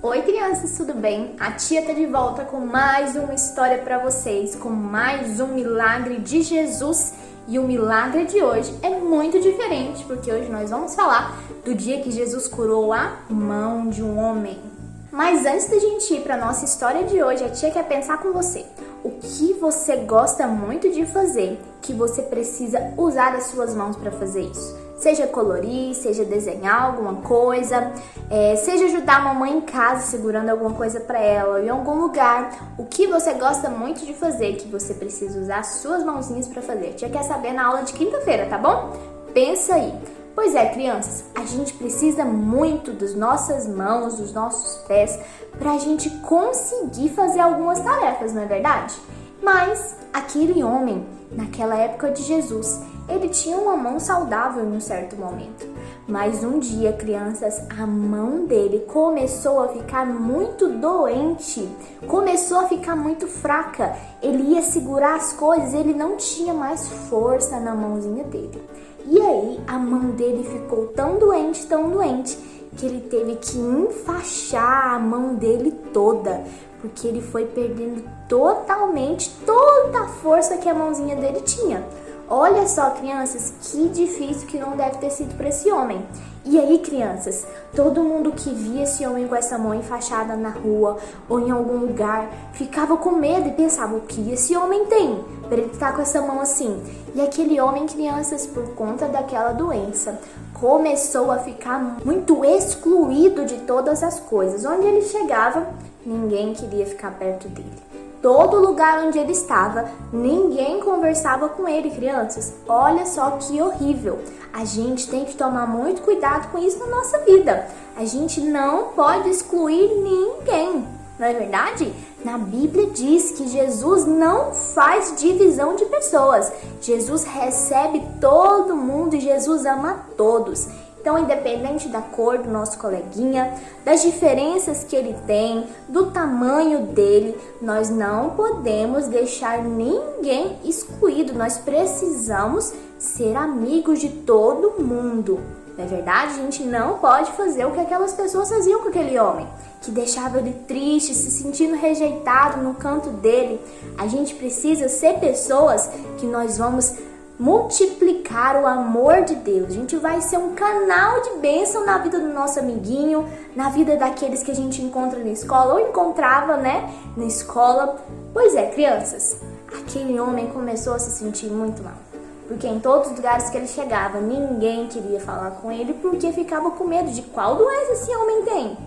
Oi crianças, tudo bem? A tia tá de volta com mais uma história para vocês, com mais um milagre de Jesus. E o milagre de hoje é muito diferente, porque hoje nós vamos falar do dia que Jesus curou a mão de um homem. Mas antes da gente ir para nossa história de hoje, a tia quer pensar com você. O que você gosta muito de fazer, que você precisa usar as suas mãos para fazer isso? Seja colorir, seja desenhar alguma coisa, seja ajudar a mamãe em casa segurando alguma coisa para ela, ou em algum lugar. O que você gosta muito de fazer, que você precisa usar as suas mãozinhas para fazer? A tia quer saber na aula de quinta-feira, tá bom? Pensa aí. Pois é, crianças, a gente precisa muito das nossas mãos, dos nossos pés, para a gente conseguir fazer algumas tarefas, não é verdade? Mas aquele homem, naquela época de Jesus, ele tinha uma mão saudável em um certo momento. Mas um dia, crianças, a mão dele começou a ficar muito doente, começou a ficar muito fraca. Ele ia segurar as coisas, ele não tinha mais força na mãozinha dele. E aí, a mão dele ficou tão doente, que ele teve que enfaixar a mão dele toda, porque ele foi perdendo totalmente toda a força que a mãozinha dele tinha. Olha só, crianças, que difícil que não deve ter sido para esse homem. E aí, crianças, todo mundo que via esse homem com essa mão enfaixada na rua ou em algum lugar ficava com medo e pensava: o que esse homem tem para ele estar com essa mão assim? E aquele homem, crianças, por conta daquela doença, começou a ficar muito excluído de todas as coisas. Onde ele chegava, ninguém queria ficar perto dele. Todo lugar onde ele estava, ninguém conversava com ele, crianças. Olha só que horrível. A gente tem que tomar muito cuidado com isso na nossa vida. A gente não pode excluir ninguém, não é verdade? Na Bíblia diz que Jesus não faz divisão de pessoas. Jesus recebe todo mundo e Jesus ama todos. Então, independente da cor do nosso coleguinha, das diferenças que ele tem, do tamanho dele, nós não podemos deixar ninguém excluído. Nós precisamos ser amigos de todo mundo. Na verdade, a gente não pode fazer o que aquelas pessoas faziam com aquele homem, que deixava ele triste, se sentindo rejeitado no canto dele. A gente precisa ser pessoas que nós vamos multiplicar o amor de Deus. A gente vai ser um canal de bênção na vida do nosso amiguinho, na vida daqueles que a gente encontra na escola ou encontrava, na escola. Pois é, crianças, aquele homem começou a se sentir muito mal, porque em todos os lugares que ele chegava, ninguém queria falar com ele porque ficava com medo de qual doença esse homem tem.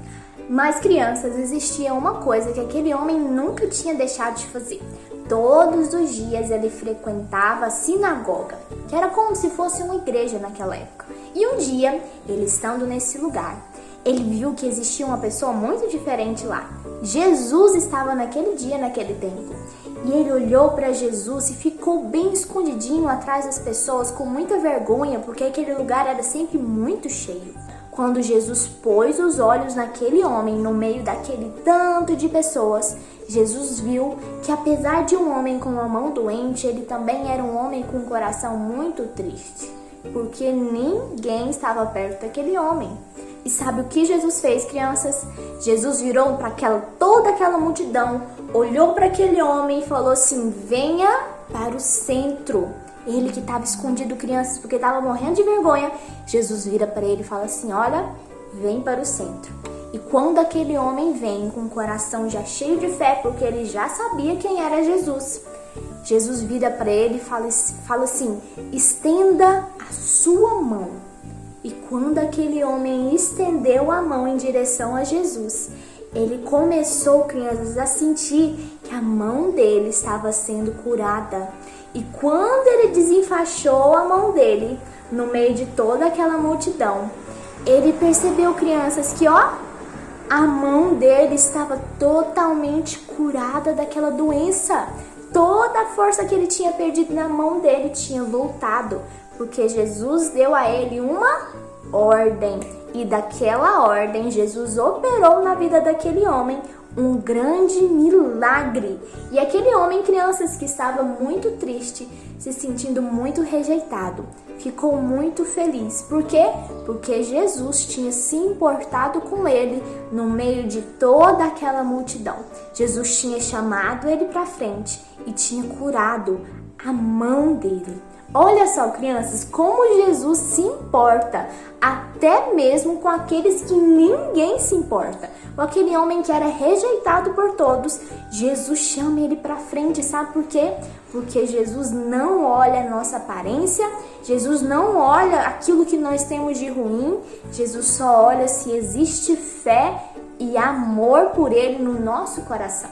Mas, crianças, existia uma coisa que aquele homem nunca tinha deixado de fazer. Todos os dias ele frequentava a sinagoga, que era como se fosse uma igreja naquela época. E um dia, ele estando nesse lugar, ele viu que existia uma pessoa muito diferente lá. Jesus estava naquele dia, naquele templo. E ele olhou para Jesus e ficou bem escondidinho atrás das pessoas, com muita vergonha, porque aquele lugar era sempre muito cheio. Quando Jesus pôs os olhos naquele homem, no meio daquele tanto de pessoas, Jesus viu que, apesar de um homem com uma mão doente, ele também era um homem com um coração muito triste, porque ninguém estava perto daquele homem. E sabe o que Jesus fez, crianças? Jesus virou para toda aquela multidão, olhou para aquele homem e falou assim: venha para o centro. Ele que estava escondido, crianças, porque estava morrendo de vergonha, Jesus vira para ele e fala assim: olha, vem para o centro. E quando aquele homem vem com o coração já cheio de fé, porque ele já sabia quem era Jesus, Jesus vira para ele e fala assim: estenda a sua mão. E quando aquele homem estendeu a mão em direção a Jesus, ele começou, crianças, a sentir que a mão dele estava sendo curada. E quando ele desenfaixou a mão dele, no meio de toda aquela multidão, ele percebeu, crianças, que a mão dele estava totalmente curada daquela doença. Toda a força que ele tinha perdido na mão dele tinha voltado, porque Jesus deu a ele uma ordem. E daquela ordem, Jesus operou na vida daquele homem um grande milagre. E aquele homem, crianças, que estava muito triste, se sentindo muito rejeitado, ficou muito feliz. Por quê? Porque Jesus tinha se importado com ele no meio de toda aquela multidão. Jesus tinha chamado ele para frente e tinha curado a mão dele. Olha só, crianças, como Jesus se importa até mesmo com aqueles que ninguém se importa. Com aquele homem que era rejeitado por todos, Jesus chama ele para frente, sabe por quê? Porque Jesus não olha a nossa aparência, Jesus não olha aquilo que nós temos de ruim, Jesus só olha se existe fé e amor por ele no nosso coração.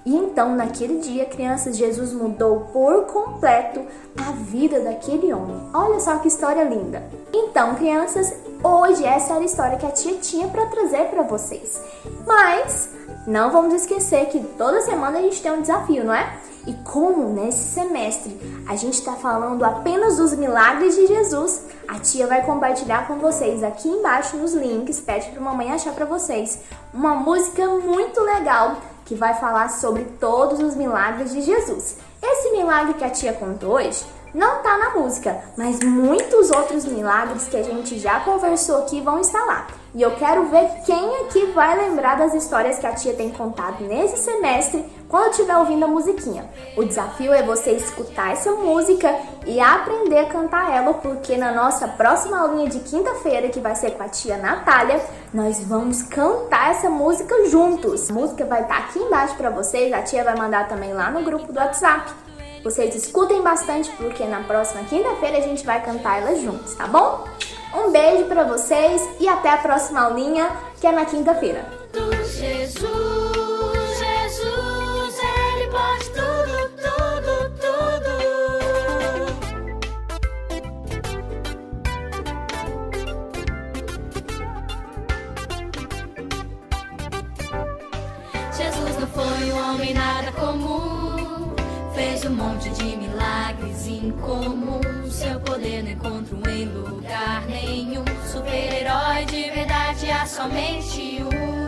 E então, naquele dia, crianças, Jesus mudou por completo a vida daquele homem. Olha só que história linda! Então, crianças, hoje essa era a história que a tia tinha para trazer para vocês. Mas não vamos esquecer que toda semana a gente tem um desafio, não é? E como nesse semestre a gente está falando apenas dos milagres de Jesus, a tia vai compartilhar com vocês aqui embaixo nos links, pede para a mamãe achar para vocês, uma música muito legal que vai falar sobre todos os milagres de Jesus. Esse milagre que a tia contou hoje não está na música, mas muitos outros milagres que a gente já conversou aqui vão estar lá. E eu quero ver quem aqui vai lembrar das histórias que a tia tem contado nesse semestre quando estiver ouvindo a musiquinha. O desafio é você escutar essa música e aprender a cantar ela, porque na nossa próxima aulinha de quinta-feira, que vai ser com a tia Natália, nós vamos cantar essa música juntos. A música vai estar aqui embaixo para vocês, a tia vai mandar também lá no grupo do WhatsApp. Vocês escutem bastante, porque na próxima quinta-feira a gente vai cantar ela juntos, tá bom? Um beijo pra vocês e até a próxima aulinha, que é na quinta-feira. Jesus, Ele pode tudo, tudo, tudo. Jesus não foi um homem nada comum, fez um monte de milagres incomuns. Seu poder não encontro em lugar nenhum. Super-herói de verdade há somente um.